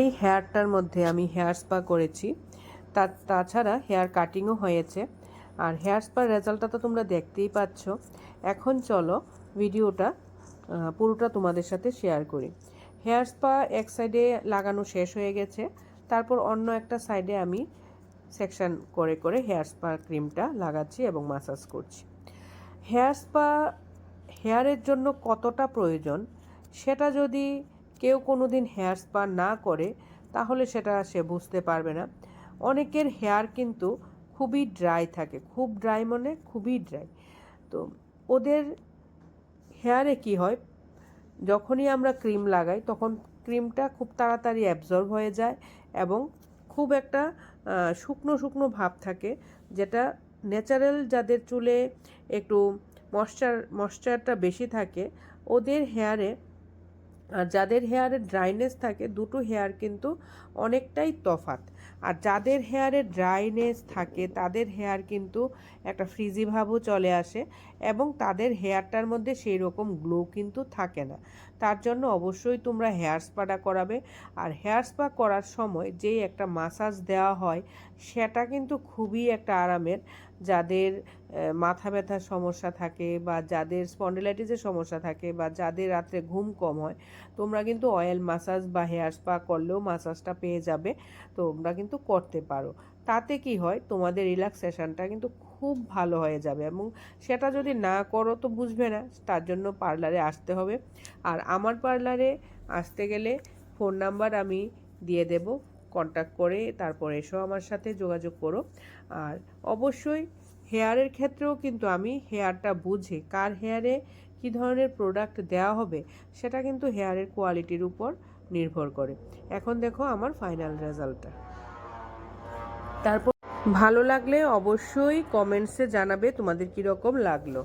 এই হেয়ারটার মধ্যে আমি হেয়ার স্পা করেছি, তাছাড়া হেয়ার কাটিংও হয়েছে। আর হেয়ার স্পার রেজাল্টটা তো তোমরা দেখতেই পাচ্ছ। এখন চলো ভিডিওটা পুরোটা তোমাদের সাথে শেয়ার করি। হেয়ার স্পা এক সাইডে লাগানো শেষ হয়ে গেছে, তারপর অন্য একটা সাইডে আমি সেকশন করে করে হেয়ার স্পা ক্রিমটা লাগাচ্ছি এবং মাসাজ করছি। হেয়ার স্পা হেয়ারের জন্য কতটা প্রয়োজন সেটা যদি কেউ কোনো দিন হেয়ার স্পা না করে তাহলে সেটা সে বুঝতে পারবে না। অনেকের হেয়ার কিন্তু খুবই ড্রাই থাকে, খুব ড্রাই মানে খুবই ড্রাই। তো ওদের হেয়ারে কি হয়, যখনই আমরা ক্রিম লাগাই তখন ক্রিমটা খুব তাড়াতাড়ি অ্যাবজর্ব হয়ে যায় এবং খুব একটা শুকনো শুকনো ভাব থাকে, যেটা ন্যাচারাল যাদের চুলে একটু ময়েশ্চারটা বেশি থাকে ওদের হেয়ারে, আর যাদের হেয়ারে ড্রাইনেস থাকে, দুটো হেয়ার কিন্তু অনেকটাই তফাৎ। আর যাদের হেয়ারে ড্রাইনেস থাকে তাদের হেয়ার কিন্তু একটা ফ্রিজি ভাবও চলে আসে এবং তাদের হেয়ারটার মধ্যে সেই রকম গ্লো কিন্তু থাকে না। তার জন্য অবশ্যই তোমরা হেয়ার স্পাটা করাবে। আর হেয়ার স্পা করার সময় যেই একটা মাসাজ দেওয়া হয় সেটা কিন্তু খুবই একটা আরামের। যাদের মাথা ব্যথার সমস্যা থাকে বা যাদের স্পন্ডিলাইটিসের সমস্যা থাকে বা যাদের রাত্রে ঘুম কম হয়, তোমরা কিন্তু অয়েল মাসাজ বা হেয়ার স্পা করলেও মাসাজটা পেয়ে যাবে, তোমরা কিন্তু করতে পারো। তাতে কি হয়, তোমাদের রিল্যাক্সেশনটা কিন্তু খুব ভালো হয়ে যাবে এবং সেটা যদি না করো তো বুঝবে না। তার জন্য পার্লারে আসতে হবে। আর আমার পার্লারে আসতে গেলে ফোন নাম্বার আমি দিয়ে দেব, কন্ট্যাক্ট করে তারপর এসো আমার সাথে যোগাযোগ করো। আর অবশ্যই হেয়ারের ক্ষেত্রেও কিন্তু আমি হেয়ারটা বুঝে কার হেয়ারে কী ধরনের প্রোডাক্ট দেওয়া হবে সেটা কিন্তু হেয়ারের কোয়ালিটির উপর নির্ভর করে। এখন দেখো আমার ফাইনাল রেজাল্টটা। তারপর ভালো লাগলে অবশ্যই কমেন্টসে জানাবে তোমাদের কীরকম লাগলো।